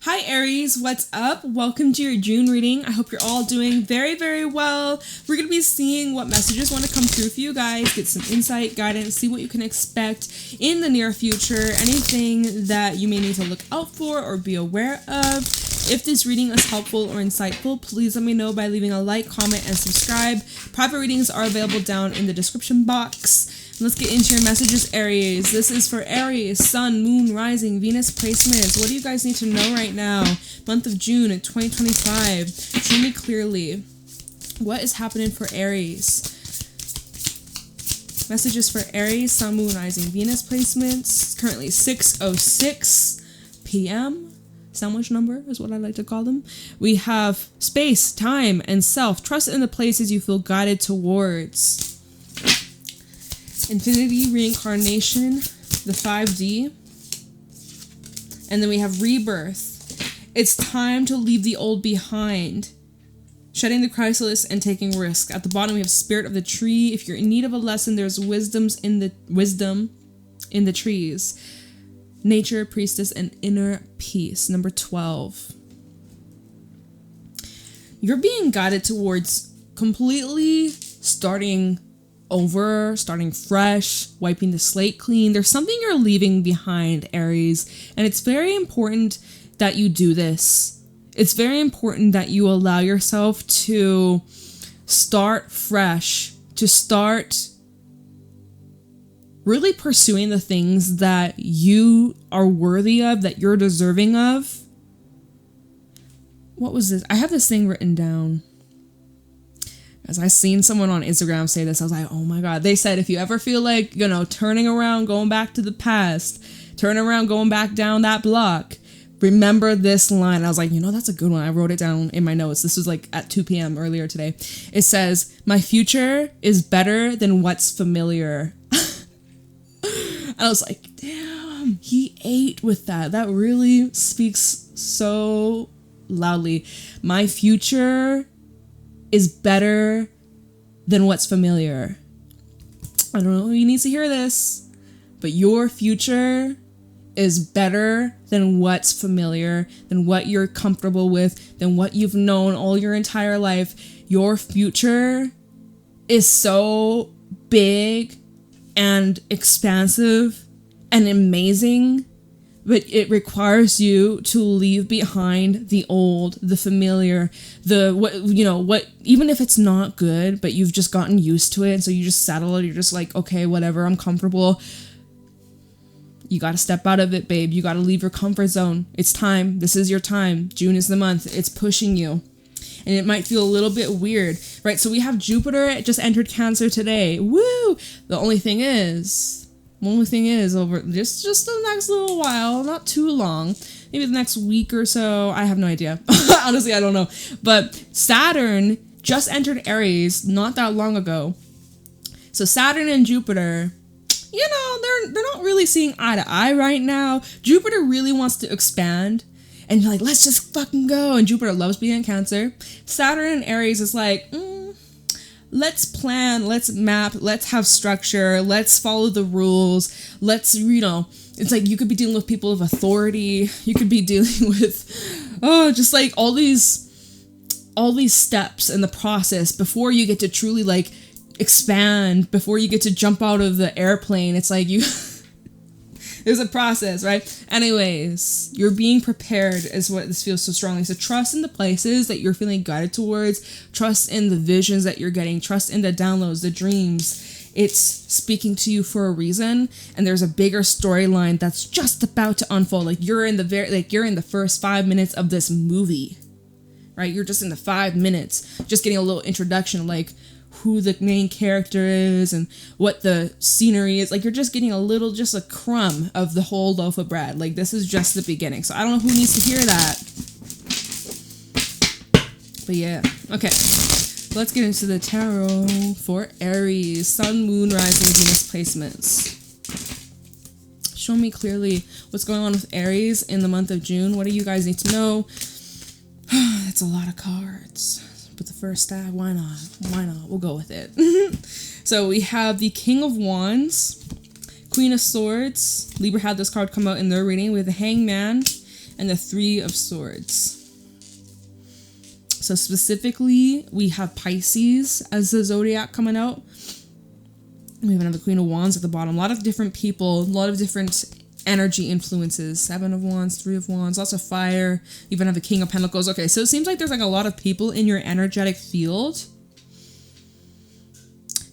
Hi Aries, what's up? Welcome to your June reading. I hope you're all doing very, very well. We're going to be seeing what messages want to come through for you guys, get some insight, guidance, see what you can expect in the near future, anything that you may need to look out for or be aware of. If this reading is helpful or insightful, please let me know by leaving a like, comment, and subscribe. Private readings are available down in the description box. Let's get into your messages, Aries. This is for Aries, Sun, Moon, Rising, Venus placements. What do you guys need to know right now? Month of June in 2025. Show me clearly. What is happening for Aries? Messages for Aries, Sun, Moon, Rising, Venus placements. Currently 6:06 p.m. Sandwich number is what I like to call them. We have space, time, and self. Trust in the places you feel guided towards. Infinity, reincarnation, the 5D, and then we have rebirth. It's time to leave the old behind, shedding the chrysalis and taking risk. At the bottom we have spirit of the tree. If you're in need of a lesson, there's wisdom in the trees. Nature, priestess, and inner peace. Number 12. You're being guided towards completely starting over, starting fresh, wiping the slate clean. There's something you're leaving behind, Aries, and it's very important that you do this. It's very important that you allow yourself to start fresh, to start really pursuing the things that you are worthy of, that you're deserving of. What was this? I have this thing written down. As I seen someone on Instagram say this, I was like, oh my God. They said, if you ever feel like, turning around, going back to the past, turning around, going back down that block, remember this line. I was like, that's a good one. I wrote it down in my notes. This was like at 2 p.m. earlier today. It says, my future is better than what's familiar. And I was like, damn, he ate with that. That really speaks so loudly. My future is better than what's familiar. I don't know who needs to hear this, but your future is better than what's familiar, than what you're comfortable with, than what you've known all your entire life. Your future is so big and expansive and amazing, but it requires you to leave behind the old, the familiar, what, even if it's not good, but you've just gotten used to it. And so you just settle it. You're just like, okay, whatever, I'm comfortable. You got to step out of it, babe. You got to leave your comfort zone. It's time. This is your time. June is the month. It's pushing you. And it might feel a little bit weird, right? So we have Jupiter. It just entered Cancer today. Woo! The only thing is over just the next little while, not too long, maybe the next week or so. I have no idea. Honestly, I don't know. But Saturn just entered Aries not that long ago. So Saturn and Jupiter, they're not really seeing eye to eye right now. Jupiter really wants to expand. And you're like, let's just fucking go. And Jupiter loves being in Cancer. Saturn and Aries is like, let's plan, let's map, let's have structure, let's follow the rules. Let's, it's like you could be dealing with people of authority. You could be dealing with, just like all these steps in the process before you get to truly like expand, before you get to jump out of the airplane. It's like there's a process, right? Anyways, you're being prepared is what this feels so strongly. So trust in the places that you're feeling guided towards. Trust in the visions that you're getting. Trust in the downloads, the dreams. It's speaking to you for a reason. And there's a bigger storyline that's just about to unfold. Like you're in the first 5 minutes of this movie, right? You're just in the 5 minutes, just getting a little introduction of like who the main character is and what the scenery is. Like you're just getting just a crumb of the whole loaf of bread. Like this is just the beginning. So I don't know who needs to hear that. But yeah. Okay. Let's get into the tarot for Aries. Sun, Moon, Rising, Venus placements. Show me clearly what's going on with Aries in the month of June. What do you guys need to know? That's a lot of cards. But the first stab, why not? We'll go with it. So we have the King of Wands, Queen of Swords. Libra had this card come out in their reading. We have the Hangman and the Three of Swords. So specifically, we have Pisces as the zodiac coming out. We even have the Queen of Wands at the bottom. A lot of different people, a lot of different energy influences. 7 of Wands, 3 of Wands, lots of fire. You even have the King of Pentacles. Okay, so it seems like there's like a lot of people in your energetic field.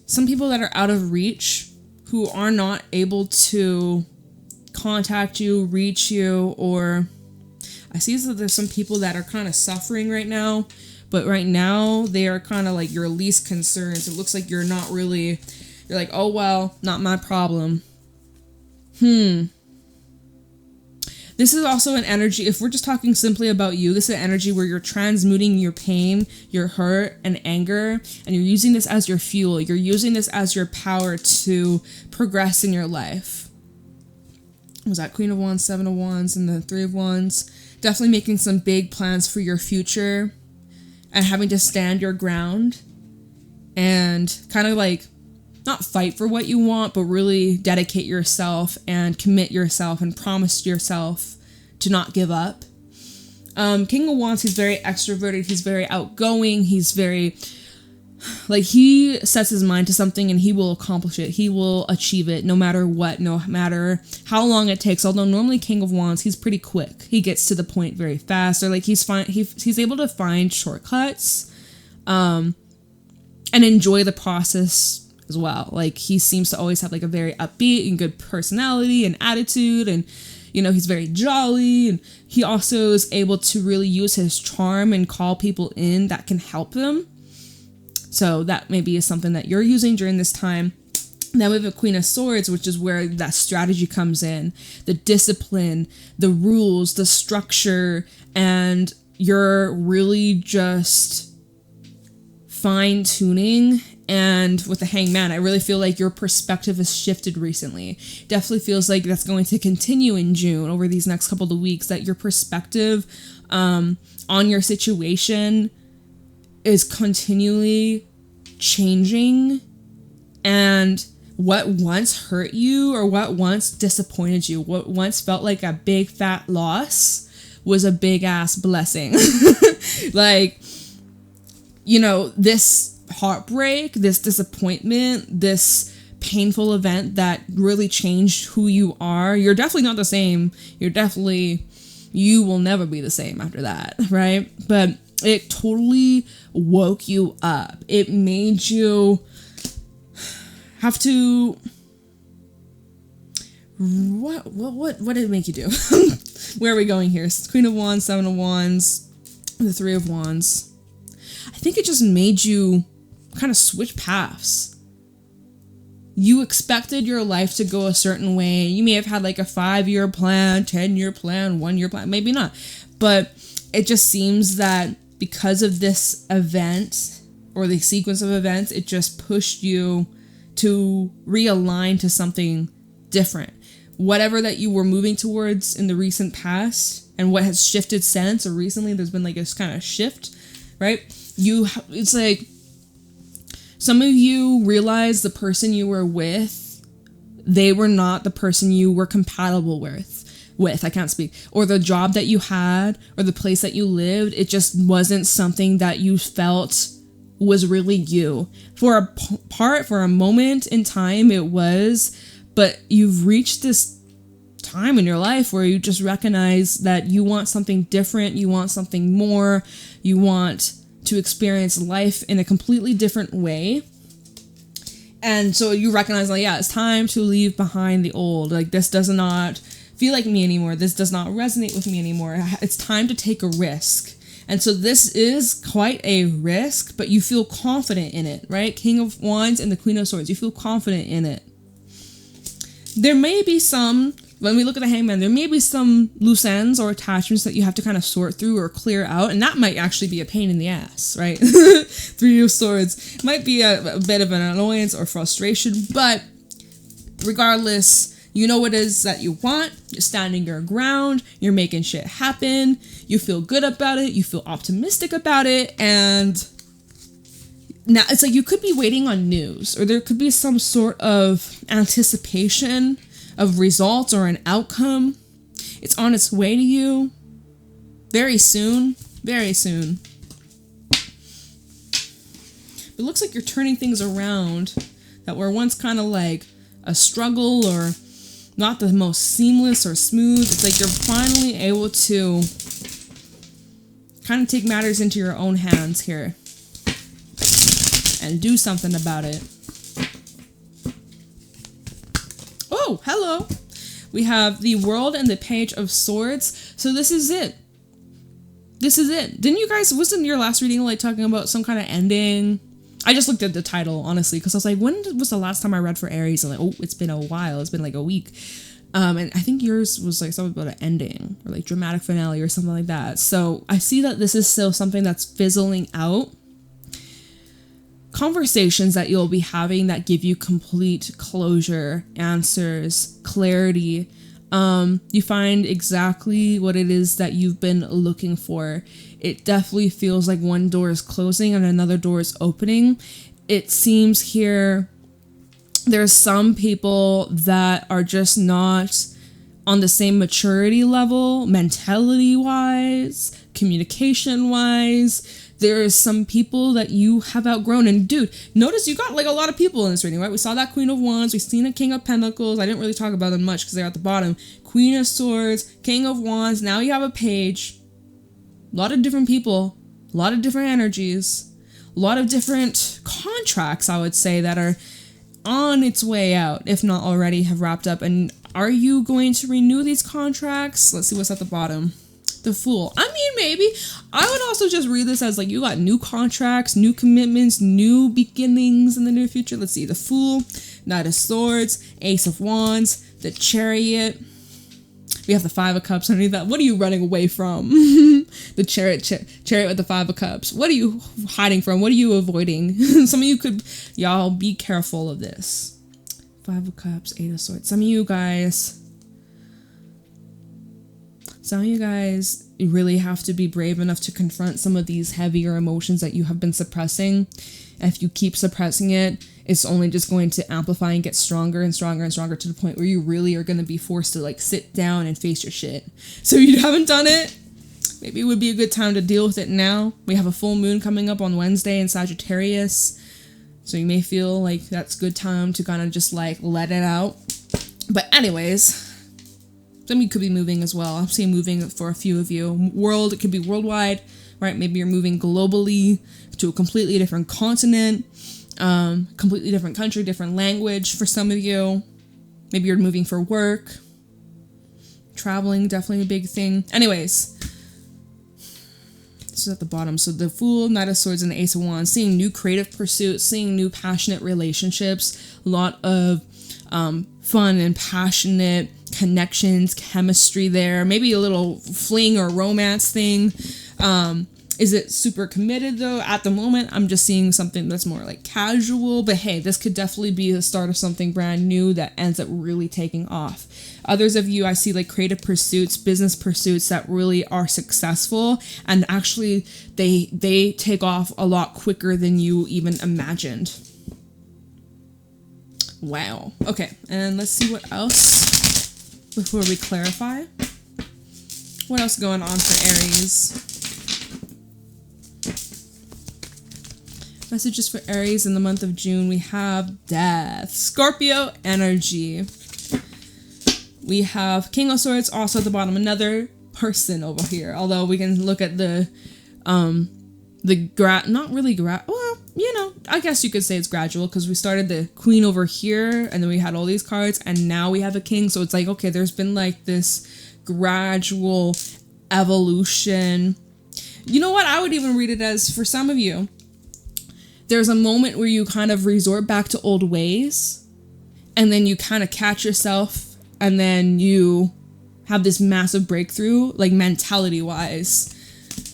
Some people that are out of reach, who are not able to contact you, reach you, or I see that there's some people that are kind of suffering right now, but right now they are kind of like your least concerns. It looks like you're not really, you're like, oh, well, not my problem. This is also an energy, if we're just talking simply about you, this is an energy where you're transmuting your pain, your hurt, and anger, and you're using this as your fuel. You're using this as your power to progress in your life. Was that Queen of Wands, 7 of Wands, and the 3 of Wands? Definitely making some big plans for your future and having to stand your ground and kind of like not fight for what you want, but really dedicate yourself and commit yourself and promise yourself to not give up. King of Wands, he's very extroverted. He's very outgoing. He's very, like, he sets his mind to something and he will accomplish it. He will achieve it no matter what, no matter how long it takes. Although normally King of Wands, he's pretty quick. He gets to the point very fast, or like he's able to find shortcuts and enjoy the process as well. Like, he seems to always have like a very upbeat and good personality and attitude, and you know, he's very jolly, and he also is able to really use his charm and call people in that can help him. So that maybe is something that you're using during this time. Then we have a Queen of Swords, which is where that strategy comes in, the discipline, the rules, the structure, and you're really just fine-tuning. And with the Hangman, I really feel like your perspective has shifted recently. Definitely feels like that's going to continue in June over these next couple of weeks, that your perspective on your situation is continually changing, and what once hurt you or what once disappointed you, what once felt like a big fat loss, was a big ass blessing. Like, you know, this heartbreak, this disappointment, this painful event that really changed who you are, you're definitely not the same. You will never be the same after that, right? But it totally woke you up. It made you have to, what did it make you do? Where are we going here? Queen of Wands, 7 of Wands, the 3 of Wands. I think it just made you kind of switch paths. You expected your life to go a certain way. You may have had like a 5-year plan, 10-year plan, 1-year plan, maybe not. But it just seems that because of this event or the sequence of events, it just pushed you to realign to something different. Whatever that you were moving towards in the recent past and what has shifted since, or recently, there's been like this kind of shift, right? It's like some of you realize the person you were with, they were not the person you were compatible with, I can't speak, or the job that you had, or the place that you lived, it just wasn't something that you felt was really you. For a moment in time, it was, but you've reached this time in your life where you just recognize that you want something different, you want something more, you want to experience life in a completely different way. And so you recognize, like, yeah, it's time to leave behind the old. Like, this does not feel like me anymore. This does not resonate with me anymore. It's time to take a risk. And so this is quite a risk, but you feel confident in it, right? King of Wands and the Queen of Swords, you feel confident in it. There may be some, when we look at the Hangman, there may be some loose ends or attachments that you have to kind of sort through or clear out, and that might actually be a pain in the ass, right? 3 of Swords. It might be a bit of an annoyance or frustration, but regardless, you know what it is that you want, you're standing your ground, you're making shit happen, you feel good about it, you feel optimistic about it, and now it's like you could be waiting on news, or there could be some sort of anticipation of results or an outcome. It's on its way to you. Very soon. Very soon. It looks like you're turning things around that were once kind of like a struggle or not the most seamless or smooth. It's like you're finally able to kind of take matters into your own hands here and do something about it. Oh, hello. We have the World and the Page of Swords. So this is it. This is it. Didn't you guys, wasn't your last reading like talking about some kind of ending? I just looked at the title, honestly, because I was like, when was the last time I read for Aries? And like, oh, it's been a while. It's been like a week. And I think yours was like something about an ending or like dramatic finale or something like that. So I see that this is still something that's fizzling out. Conversations that you'll be having that give you complete closure, answers, clarity. You find exactly what it is that you've been looking for. It definitely feels like one door is closing and another door is opening. It seems here there's some people that are just not on the same maturity level, mentality-wise, communication-wise. There's some people that you have outgrown. And dude, notice you got like a lot of people in this reading, right? We saw that Queen of Wands. We've seen a King of Pentacles. I didn't really talk about them much because they're at the bottom. Queen of Swords, King of Wands. Now you have a Page. A lot of different people. A lot of different energies. A lot of different contracts, I would say, that are on its way out, if not already have wrapped up. And are you going to renew these contracts? Let's see what's at the bottom. The Fool. I mean, maybe. I would also just read this as like you got new contracts, new commitments, new beginnings in the near future. Let's see. The Fool, Knight of Swords, Ace of Wands, the Chariot. We have the Five of Cups underneath that. What are you running away from? The chariot with the Five of Cups. What are you hiding from? What are you avoiding? Some of you could, y'all be careful of this. Five of Cups, Eight of Swords. Some of you guys really have to be brave enough to confront some of these heavier emotions that you have been suppressing. And if you keep suppressing it, it's only just going to amplify and get stronger and stronger and stronger to the point where you really are going to be forced to like sit down and face your shit. So if you haven't done it, maybe it would be a good time to deal with it now. We have a full moon coming up on Wednesday in Sagittarius. So you may feel like that's a good time to kind of just like let it out. But anyways, some of you could be moving as well. I'm seeing moving for a few of you. It could be worldwide, right? Maybe you're moving globally to a completely different continent, completely different country, different language for some of you. Maybe you're moving for work. Traveling, definitely a big thing. Anyways, this is at the bottom. So the Fool, Knight of Swords, and the Ace of Wands. Seeing new creative pursuits, seeing new passionate relationships. A lot of fun and passionate connections, chemistry there. Maybe a little fling or romance thing. Is it super committed though? At the moment, I'm just seeing something that's more like casual, but hey, this could definitely be the start of something brand new that ends up really taking off. Others of you, I see like creative pursuits, business pursuits that really are successful, and actually they take off a lot quicker than you even imagined. Wow. Okay, and let's see what else before we clarify. What else going on for Aries? Messages for Aries in the month of June. We have Death. Scorpio energy. We have King of Swords also at the bottom. Another person over here. Although we can look at well, you know, I guess you could say it's gradual because we started the Queen over here and then we had all these cards and now we have a King. So it's like, okay, there's been like this gradual evolution. You know what? I would even read it as, for some of you, there's a moment where you kind of resort back to old ways and then you kind of catch yourself and then you have this massive breakthrough, like mentality wise.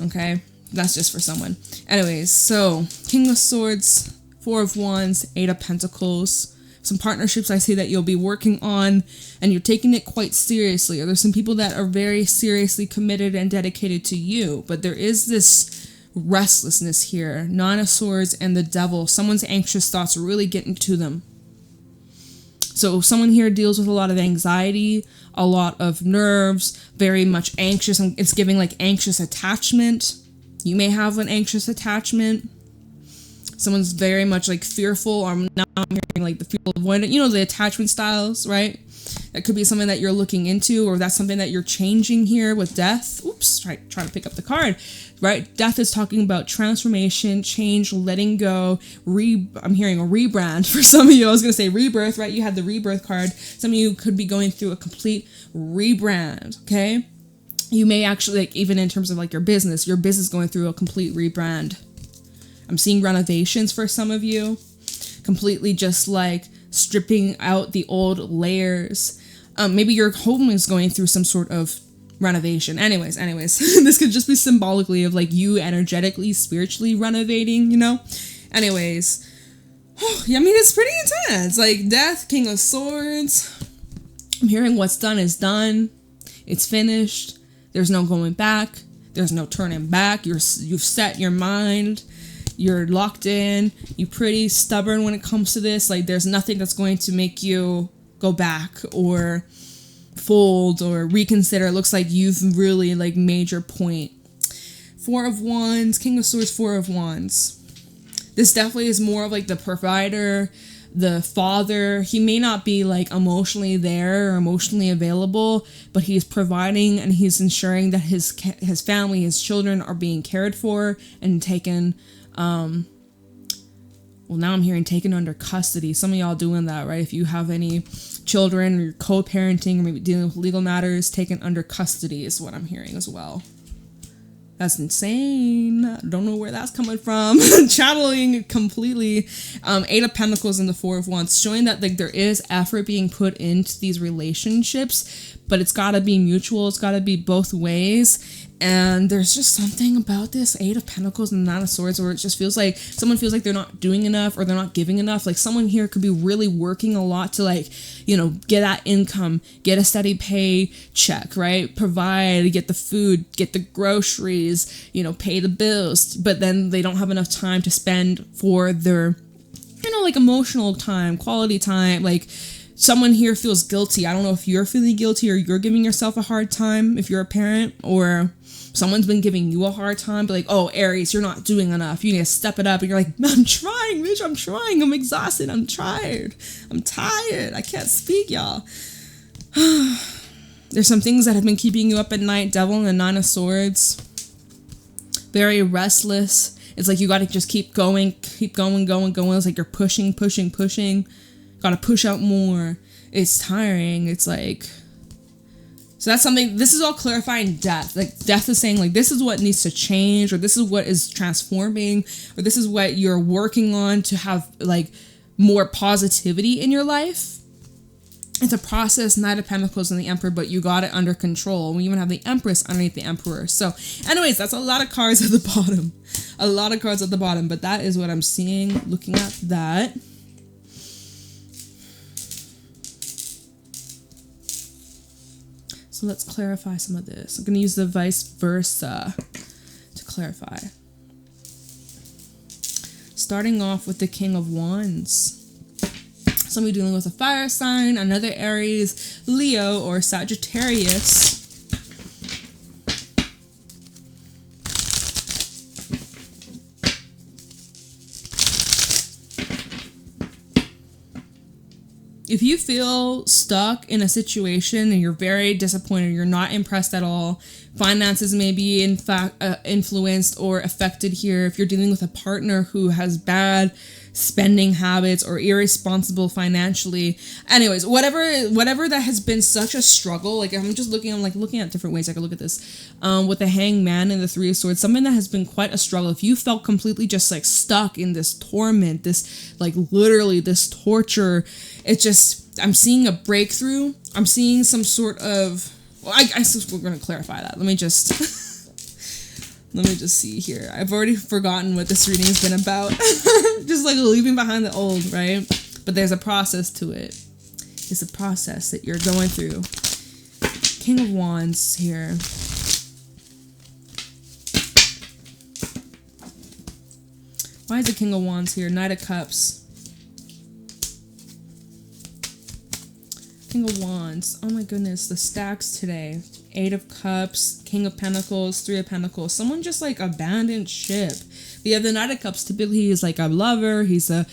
Okay. That's just for someone. Anyways, so King of Swords, Four of Wands, Eight of Pentacles. Some partnerships I see that you'll be working on and you're taking it quite seriously. Or there's some people that are very seriously committed and dedicated to you. But there is this restlessness here. Nine of Swords and the Devil. Someone's anxious thoughts are really getting to them. So someone here deals with a lot of anxiety, a lot of nerves, very much anxious. It's giving like anxious attachment. You may have an anxious attachment. Someone's very much like fearful, or now I'm hearing like the fearful avoidant. You know, the attachment styles, right? That could be something that you're looking into, or that's something that you're changing here with death. Oops, trying to pick up the card, right? Death is talking about transformation, change, letting go, I'm hearing a rebrand for some of you. I was going to say rebirth, right? You had the rebirth card. Some of you could be going through a complete rebrand, okay? You may actually, like, even in terms of like your business going through a complete rebrand. I'm seeing renovations for some of you, completely just like stripping out the old layers. Maybe your home is going through some sort of renovation. Anyways, this could just be symbolically of like you energetically, spiritually renovating, you know? Anyways, I mean, it's pretty intense. Like death, King of Swords. I'm hearing what's done is done. It's finished. There's no going back. There's no turning back. You've set your mind. You're locked in. You're pretty stubborn when it comes to this. Like, there's nothing that's going to make you go back or fold or reconsider. It looks like you've really, like, made your point. Four of Wands, King of Swords, Four of Wands. This definitely is more of, like, the provider, the father. He may not be, like, emotionally there or emotionally available, but he's providing and he's ensuring that his family, his children are being cared for and taken. Well, now I'm hearing taken under custody. Some of y'all doing that, right? If you have any children or you're co-parenting or maybe dealing with legal matters, taken under custody is what I'm hearing as well. That's insane. Don't know where that's coming from. Channeling completely. Eight of Pentacles and the Four of Wands, showing that like there is effort being put into these relationships, but it's got to be mutual. It's got to be both ways. And there's just something about this Eight of Pentacles and the Nine of Swords where it just feels like someone feels like they're not doing enough or they're not giving enough. Like someone here could be really working a lot to like, you know, get that income, get a steady paycheck, right? Provide, get the food, get the groceries, you know, pay the bills. But then they don't have enough time to spend for their, you know, like emotional time, quality time, like someone here feels guilty. I don't know if you're feeling guilty or you're giving yourself a hard time if you're a parent, or someone's been giving you a hard time, but like, oh, Aries, you're not doing enough. You need to step it up. And you're like, I'm trying, bitch. I'm trying. I'm exhausted. I'm tired. I'm tired. I can't speak, y'all. There's some things that have been keeping you up at night. Devil and the Nine of Swords. Very restless. It's like you got to just keep going. It's like you're pushing. Got to push out more. It's tiring. It's like... So that's something, this is all clarifying death. Like death is saying like, this is what needs to change, or this is what is transforming, or this is what you're working on to have like more positivity in your life. It's a process, Knight of Pentacles and the Emperor, but you got it under control. We even have the Empress underneath the Emperor. So anyways, that's a lot of cards at the bottom. A lot of cards at the bottom, but that is what I'm seeing looking at that. So let's clarify some of this. I'm going to use the vice versa to clarify. Starting off with the King of Wands. Somebody dealing with a fire sign, another Aries, Leo, or Sagittarius. If you feel stuck in a situation and you're very disappointed, you're not impressed at all, finances may be in fact influenced or affected here. If you're dealing with a partner who has bad spending habits or irresponsible financially, anyways, whatever that has been such a struggle, like I'm looking at different ways I could look at this, with the Hangman and the Three of Swords, something that has been quite a struggle. If you felt completely just like stuck in this torment, this like literally this torture, it's just, I'm seeing a breakthrough. I'm seeing some sort of, well, I guess we're going to clarify that. Let me just see here. I've already forgotten what this reading has been about. Just like leaving behind the old, right? But there's a process to it. It's a process that you're going through. King of Wands here. Why is the King of Wands here? Knight of Cups. King of Wands. Oh my goodness, the stacks today. 8 of Cups, King of Pentacles, 3 of Pentacles. Someone just like abandoned ship. We have the Knight of Cups. Typically, he's like a lover. He's a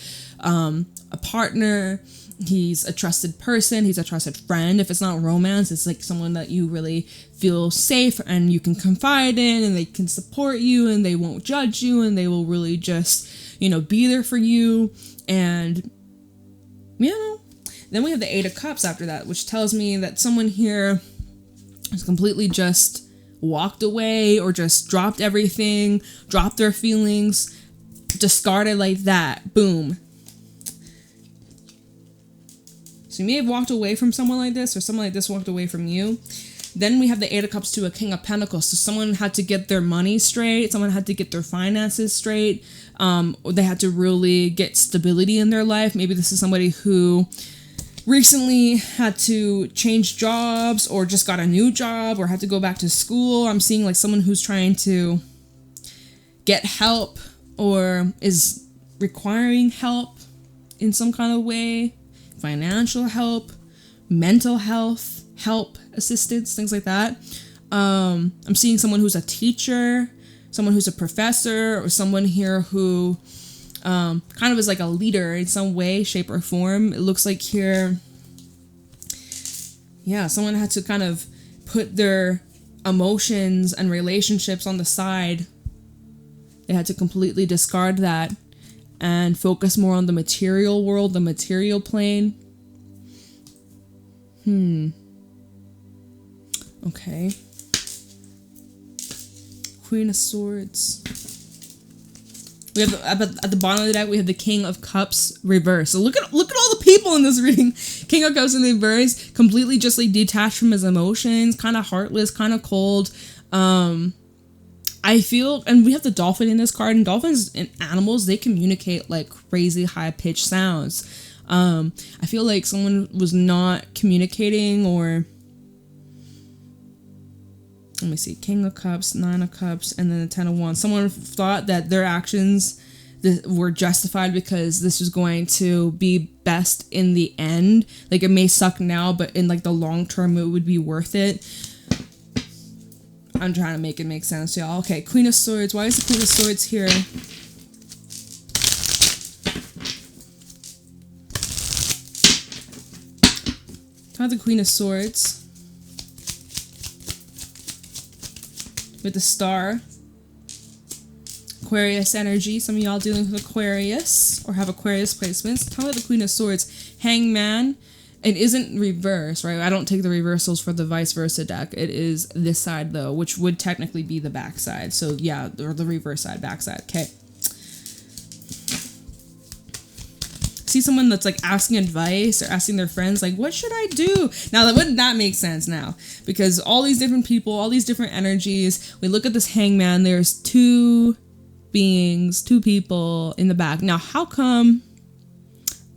partner. He's a trusted person. He's a trusted friend. If it's not romance, it's like someone that you really feel safe and you can confide in, and they can support you, and they won't judge you, and they will really just, you know, be there for you. And, you know, then we have the 8 of Cups after that, which tells me that someone here has completely just walked away or just dropped everything, dropped their feelings, discarded like that. Boom. So you may have walked away from someone like this, or someone like this walked away from you. Then we have the 8 of Cups to a King of Pentacles. So someone had to get their money straight. Someone had to get their finances straight. Or they had to really get stability in their life. Maybe this is somebody who recently had to change jobs, or just got a new job, or had to go back to school. I'm seeing like someone who's trying to get help, or is requiring help in some kind of way. Financial help, mental health help, assistance, things like that. I'm seeing someone who's a teacher, someone who's a professor, or someone here who kind of is like a leader in some way, shape, or form. It looks like here, yeah, someone had to kind of put their emotions and relationships on the side. They had to completely discard that and focus more on the material world, the material plane. Okay. Queen of Swords. We have at the bottom of the deck, we have the King of Cups reverse. So look at all the people in this reading. King of Cups in reverse, completely just like detached from his emotions, kind of heartless, kind of cold. I feel, and we have the dolphin in this card, and dolphins and animals, they communicate like crazy high-pitched sounds. I feel like someone was not communicating, or let me see, King of Cups, 9 of Cups, and then the 10 of Wands. Someone thought that their actions were justified because this was going to be best in the end. Like, it may suck now, but in like the long term, it would be worth it. I'm trying to make it make sense, y'all. Okay, Queen of Swords. Why is the Queen of Swords here? Talk the Queen of Swords. With the Star. Aquarius energy. Some of y'all dealing with Aquarius or have Aquarius placements. Talk about the Queen of Swords. Hangman. It isn't reverse, right? I don't take the reversals for the vice versa deck. It is this side, though, which would technically be the back side. So, yeah, or the reverse side, back side. Okay. See someone that's, like, asking advice or asking their friends, like, what should I do? Now, wouldn't that make sense now? Because all these different people, all these different energies, we look at this hangman, there's 2 beings, 2 people in the back. Now, how come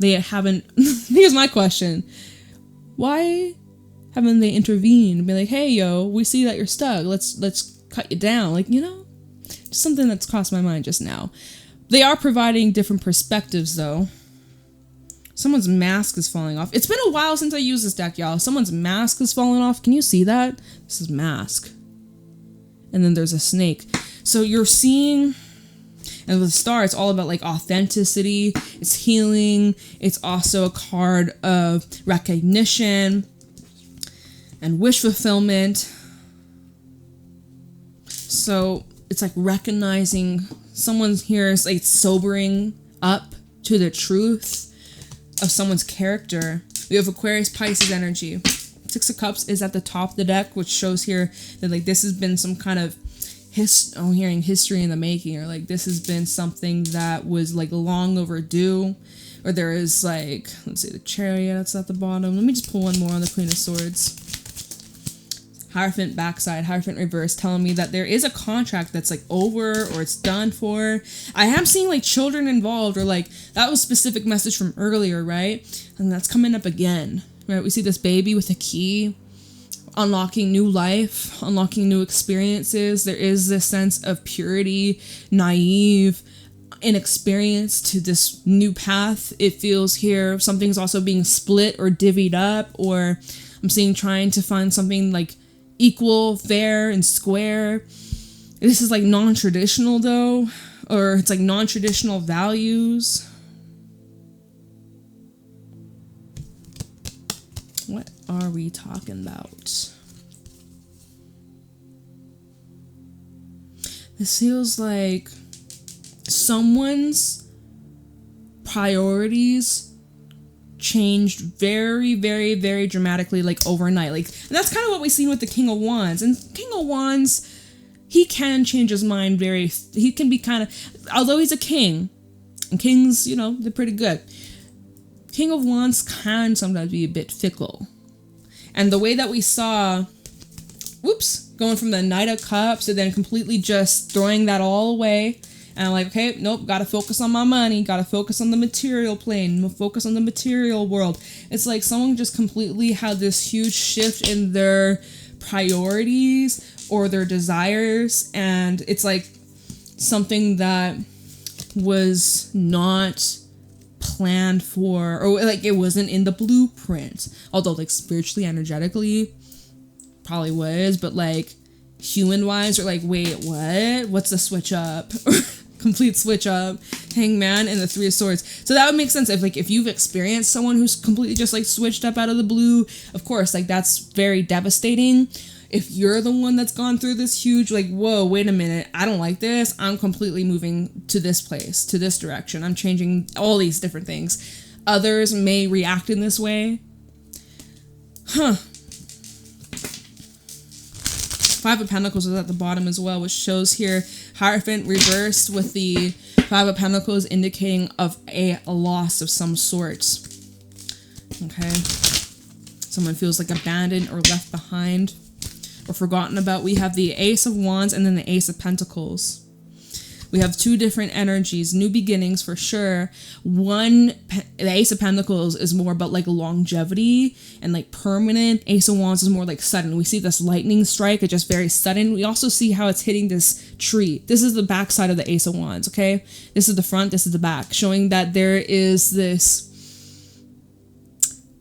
they haven't? Here's my question. Why haven't they intervened and be like, hey, yo, we see that you're stuck. Let's cut you down. Like, you know, just something that's crossed my mind just now. They are providing different perspectives, though. Someone's mask is falling off. It's been a while since I used this deck, y'all. Someone's mask is falling off. Can you see that? This is mask. And then there's a snake. So you're seeing... And with the Star, it's all about like authenticity, it's healing, it's also a card of recognition and wish fulfillment. So it's like recognizing someone's here is like sobering up to the truth of someone's character. We have Aquarius Pisces energy. 6 of Cups is at the top of the deck, which shows here that like this has been some kind of I'm hearing history in the making, or like this has been something that was like long overdue, or there is like, let's see, the Chariot that's at the bottom. Let me just pull one more on the Queen of Swords. Hierophant backside, Hierophant reverse, telling me that there is a contract that's like over or it's done for. I am seeing like children involved, or like that was a specific message from earlier, right? And that's coming up again, right? We see this baby with a key, unlocking new life, unlocking new experiences. There is this sense of purity, naive, inexperienced to this new path. It feels here something's also being split or divvied up, or I'm seeing trying to find something like equal, fair, and square. This is like non-traditional though, or it's like non-traditional values. What are we talking about? This feels like someone's priorities changed very, very, very dramatically, like overnight. Like, and that's kind of what we've seen with the King of Wands. And King of Wands, he can change his mind he can be kind of, although he's a king, and kings, you know, they're pretty good. King of Wands can sometimes be a bit fickle. And the way that we saw, going from the Knight of Cups to then completely just throwing that all away. And I'm like, okay, nope, gotta focus on my money, gotta focus on the material plane, focus on the material world. It's like someone just completely had this huge shift in their priorities or their desires. And it's like something that was not planned for, or like it wasn't in the blueprint. Although like spiritually, energetically, probably was, but like human wise, or like, wait, what's the switch up? Complete switch up. Hangman and the Three of Swords. So that would make sense if you've experienced someone who's completely just like switched up out of the blue. Of course, like that's very devastating. If you're the one that's gone through this huge, like, whoa, wait a minute, I don't like this, I'm completely moving to this place, to this direction, I'm changing all these different things. Others may react in this way. Five of Pentacles is at the bottom as well, which shows here Hierophant reversed with the Five of Pentacles indicating of a loss of some sort. Okay. Someone feels like abandoned or left behind or forgotten about. We have the Ace of Wands and then the Ace of Pentacles. We have two different energies, new beginnings for sure. The Ace of Pentacles is more about like longevity and like permanent. Ace of Wands is more like sudden. We see this lightning strike, it's just very sudden. We also see how it's hitting this tree. This is the back side of the Ace of Wands, okay? This is the front, this is the back, showing that there is this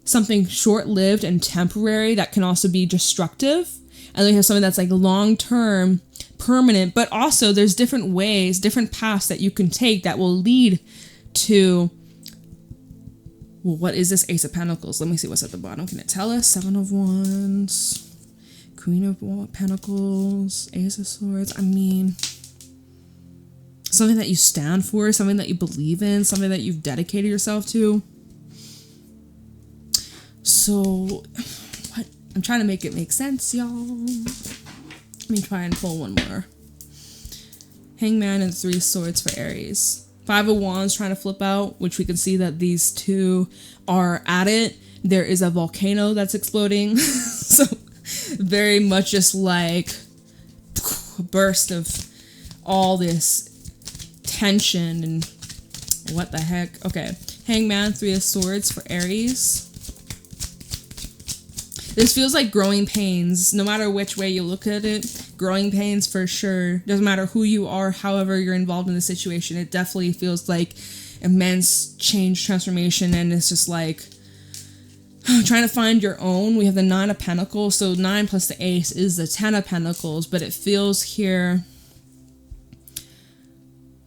something short-lived and temporary that can also be destructive. And then we have something that's like long-term, permanent, but also there's different ways, different paths that you can take that will lead to, well, what is this Ace of Pentacles? Let me see what's at the bottom. Can it tell us? Seven of Wands, Queen of Pentacles, Ace of Swords. I mean, something that you stand for, something that you believe in, something that you've dedicated yourself to. So, what? I'm trying to make it make sense, y'all. Let me try and pull one more. Hangman and Three of Swords for Aries. Five of Wands trying to flip out, which we can see that these two are at it. There is a volcano that's exploding. So very much just like a burst of all this tension and what the heck. Okay. Hangman, Three of Swords for Aries. This feels like growing pains, no matter which way you look at it. Growing pains for sure. Doesn't matter who you are, however you're involved in the situation. It definitely feels like immense change, transformation, and it's just like trying to find your own. We have the Nine of Pentacles, so 9 plus the Ace is the 10 of Pentacles, but it feels here...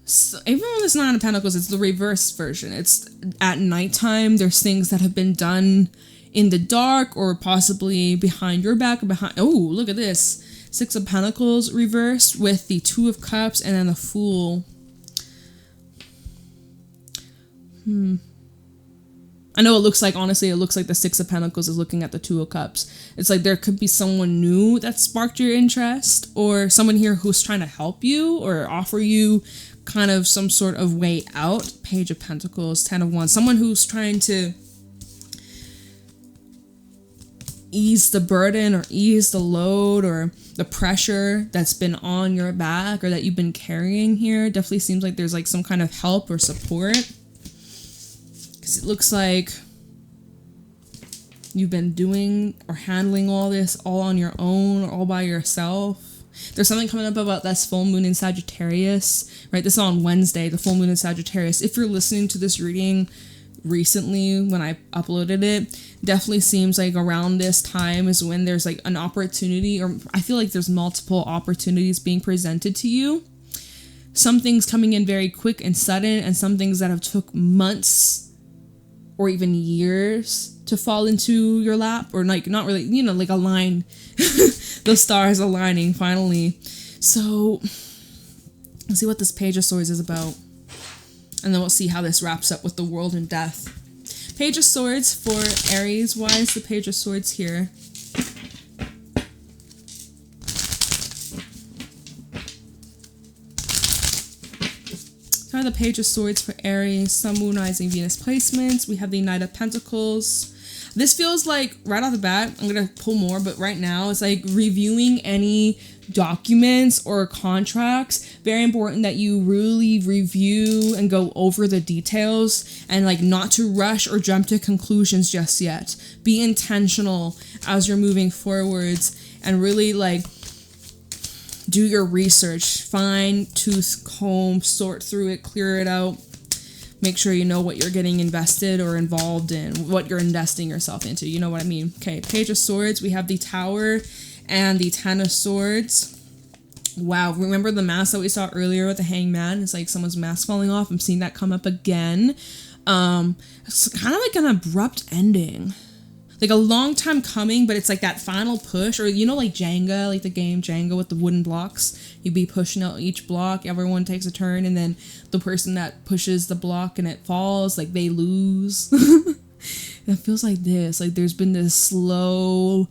So even with this Nine of Pentacles, it's the reverse version. It's at nighttime. There's things that have been done in the dark or possibly behind your back or behind... Oh, look at this. Six of Pentacles reversed with the Two of Cups and then the Fool. I know it looks like, honestly, it looks like the Six of Pentacles is looking at the Two of Cups. It's like there could be someone new that sparked your interest, or someone here who's trying to help you or offer you kind of some sort of way out. Page of Pentacles, 10 of Wands. Someone who's trying to ease the burden or ease the load or the pressure that's been on your back or that you've been carrying here. Definitely seems like there's like some kind of help or support, because it looks like you've been doing or handling all this all on your own or all by yourself. There's something coming up about this full moon in Sagittarius, right? This is on Wednesday, the full moon in Sagittarius. If you're listening to this reading recently when I uploaded it, definitely seems like around this time is when there's like an opportunity, or I feel like there's multiple opportunities being presented to you. Some things coming in very quick and sudden, and some things that have took months or even years to fall into your lap, or like not really, you know, like align. The stars aligning finally. So let's see what this Page of Swords is about, and then we'll see how this wraps up with the World and Death. Page of Swords for Aries. Why is the Page of Swords here? Are the Page of Swords for Aries, Sun, Moon, Rising, Venus placements. We have the Knight of Pentacles. This feels like, right off the bat, I'm going to pull more, but right now it's like reviewing any documents or contracts. Very important that you really review and go over the details, and like not to rush or jump to conclusions just yet. Be intentional as you're moving forwards, and really like do your research, fine tooth comb, sort through it, clear it out. Make sure you know what you're getting invested or involved in, what you're investing yourself into. You know what I mean? Okay, Page of Swords. We have the Tower and the Ten of Swords. Wow, remember the mask that we saw earlier with the Hangman? It's like someone's mask falling off. I'm seeing that come up again. It's kind of like an abrupt ending. Like a long time coming, but it's like that final push, or you know, like Jenga, like the game Jenga with the wooden blocks. You'd be pushing out each block, everyone takes a turn, and then the person that pushes the block and it falls, like they lose. It feels like this. Like there's been this slow,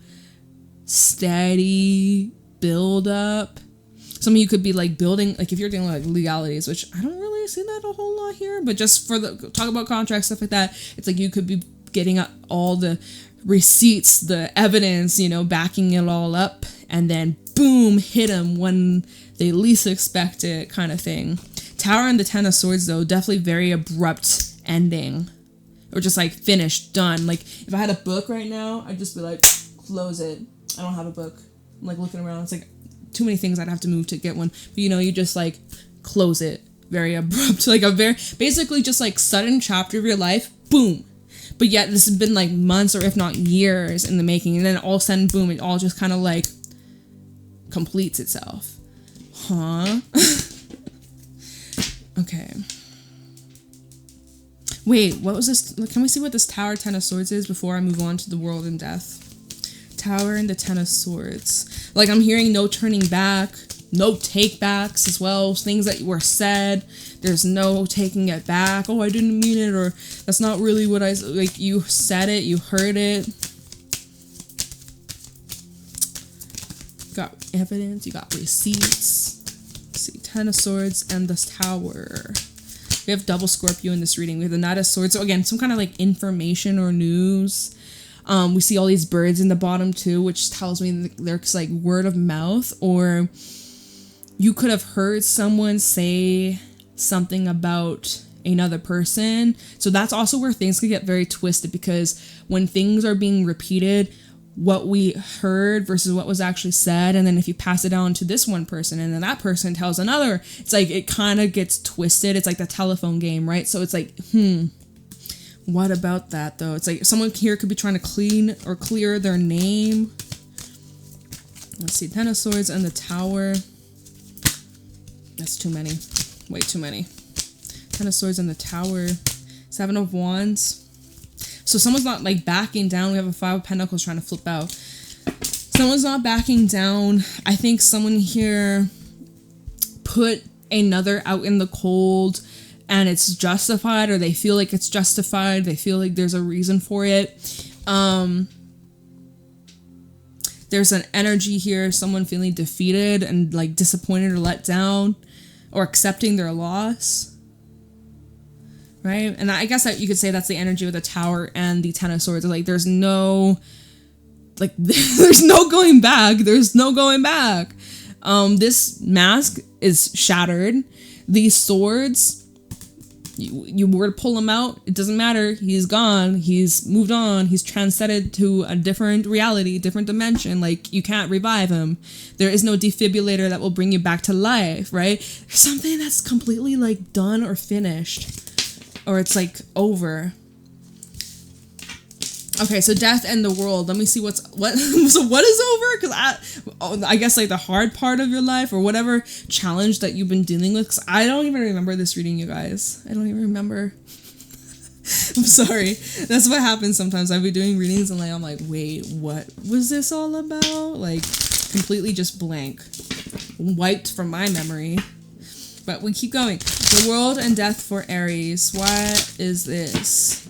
steady build up. Some of you could be like building, like if you're dealing with like legalities, which I don't really see that a whole lot here, but just for the talk about contracts, stuff like that, it's like you could be getting all the receipts, the evidence, you know, backing it all up, and then boom, hit them when they least expect it, kind of thing. Tower and the Ten of Swords, though, definitely very abrupt ending, or just like finished, done. Like if I had a book right now, I'd just be like, close it. I don't have a book. I'm like looking around, it's like too many things I'd have to move to get one. But you know, you just like close it. Very abrupt, like a very basically just like sudden chapter of your life, boom. But yet this has been like months, or if not years in the making, and then all of a sudden, boom, it all just kind of like completes itself. Huh? Okay. Wait, what was this? Can we see what this Tower, Ten of Swords is before I move on to the World and Death? Tower and the Ten of Swords. Like I'm hearing no turning back, no take backs as well. Things that were said, there's no taking it back. Oh, I didn't mean it, or that's not really what I, like you said it, you heard it. Got evidence, you got receipts. Let's see, Ten of Swords and this Tower. We have double Scorpio in this reading. We have the Knight of Swords. So again, some kind of like information or news. We see all these birds in the bottom too, which tells me there's like word of mouth, or you could have heard someone say something about another person. So that's also where things could get very twisted, because when things are being repeated, what we heard versus what was actually said, and then if you pass it on to this one person and then that person tells another, it's like it kind of gets twisted. It's like the telephone game, right? So it's like, what about that though? It's like someone here could be trying to clean or clear their name. Let's see, Ten of Swords and the Tower. That's too many. Way too many. Ten of Swords and the Tower. Seven of Wands. So someone's not like backing down. We have a Five of Pentacles trying to flip out. Someone's not backing down. I think someone here put another out in the cold, and it's justified, or they feel like it's justified. They feel like there's a reason for it. There's an energy here, someone feeling defeated and like disappointed or let down, or accepting their loss. Right? And I guess that you could say that's the energy with the Tower and the Ten of Swords. Like there's no, like there's no going back. There's no going back. This mask is shattered. These swords, You were to pull him out, it doesn't matter. He's gone. He's moved on. He's transcended to a different reality, different dimension. Like, you can't revive him. There is no defibrillator that will bring you back to life, right? There's something that's completely like done or finished, or it's like over. Okay, so death and the world. Let me see what. So what is over? Because I guess like the hard part of your life or whatever challenge that you've been dealing with. Because I don't even remember this reading, you guys. I don't even remember. I'm sorry. That's what happens sometimes. I'll be doing readings and like I'm like, wait, what was this all about? Like, completely just blank, wiped from my memory. But we keep going. The world and death for Aries. What is this?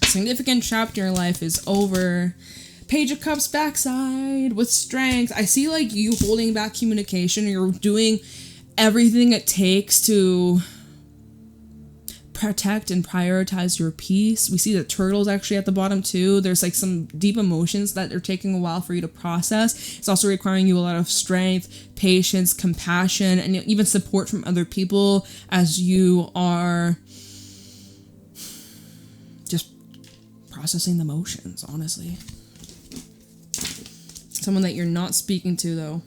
Significant chapter in your life is over. Page of Cups backside with strength. I see like you holding back communication. You're doing everything it takes to protect and prioritize your peace. We see the turtles actually at the bottom too. There's like some deep emotions that are taking a while for you to process. It's also requiring you a lot of strength, patience, compassion, and even support from other people as you are just processing the emotions, honestly. Someone that you're not speaking to, though.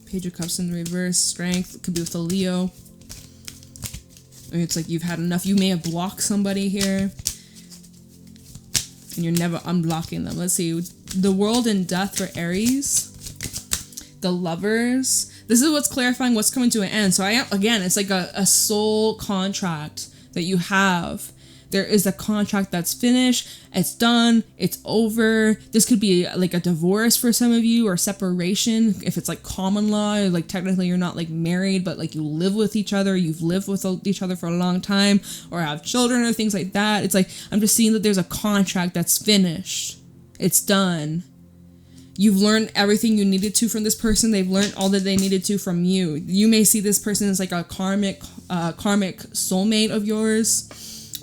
Page of Cups in the reverse. Strength. Could be with a Leo. I mean, it's like you've had enough. You may have blocked somebody here. And you're never unblocking them. Let's see. The world and death for Aries. The Lovers. This is what's clarifying what's coming to an end. So again, it's like a soul contract that you have. There is a contract that's finished. It's done. It's over. This could be like a divorce for some of you, or separation if it's like common law. Like technically you're not like married, but like you live with each other. You've lived with each other for a long time, or have children or things like that. It's like I'm just seeing that there's a contract that's finished. It's done. You've learned everything you needed to from this person. They've learned all that they needed to from you. You may see this person as like a karmic soulmate of yours,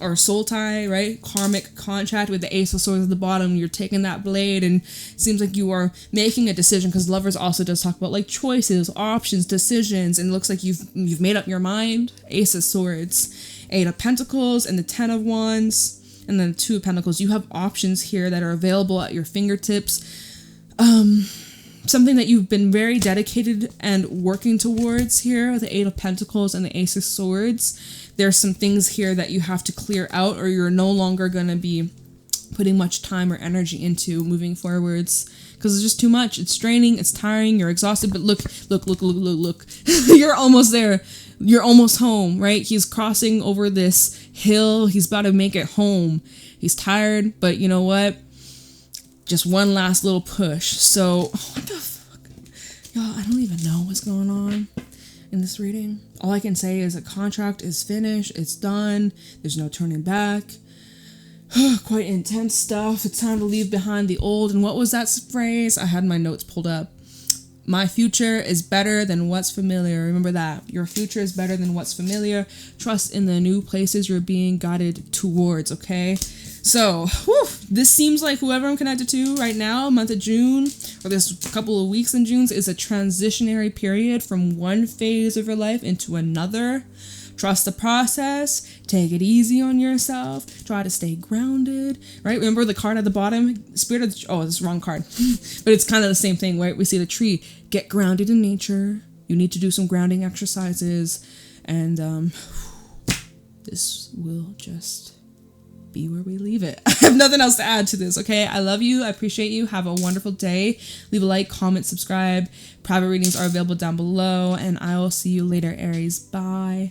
or soul tie, right? Karmic contract with the Ace of Swords at the bottom. You're taking that blade and it seems like you are making a decision, because Lovers also does talk about like choices, options, decisions, and it looks like you've made up your mind. Ace of Swords, Eight of Pentacles, and the Ten of Wands, and then Two of Pentacles. You have options here that are available at your fingertips. Something that you've been very dedicated and working towards here with the Eight of Pentacles and the Ace of Swords. There's some things here that you have to clear out, or you're no longer going to be putting much time or energy into moving forwards, because it's just too much. It's draining, it's tiring, you're exhausted. But look. You're almost there. You're almost home, right? He's crossing over this hill. He's about to make it home. He's tired, but you know what? Just one last little push. So, what the fuck? Y'all, I don't even know what's going on in this reading. All I can say is a contract is finished. It's done. There's no turning back. Quite intense stuff. It's time to leave behind the old. And what was that phrase? I had my notes pulled up. My future is better than what's familiar. Remember that. Your future is better than what's familiar. Trust in the new places you're being guided towards, okay? So, this seems like whoever I'm connected to right now, month of June, or this couple of weeks in June, is a transitionary period from one phase of your life into another. Trust the process. Take it easy on yourself. Try to stay grounded, right? Remember the card at the bottom? Spirit of the... Oh, this is the wrong card. But it's kind of the same thing, right? We see the tree. Get grounded in nature. You need to do some grounding exercises. And this will just be where we leave it. I have nothing else to add to this, okay? I love you. I appreciate you. Have a wonderful day. Leave a like, comment, subscribe. Private readings are available down below. And I will see you later, Aries. Bye.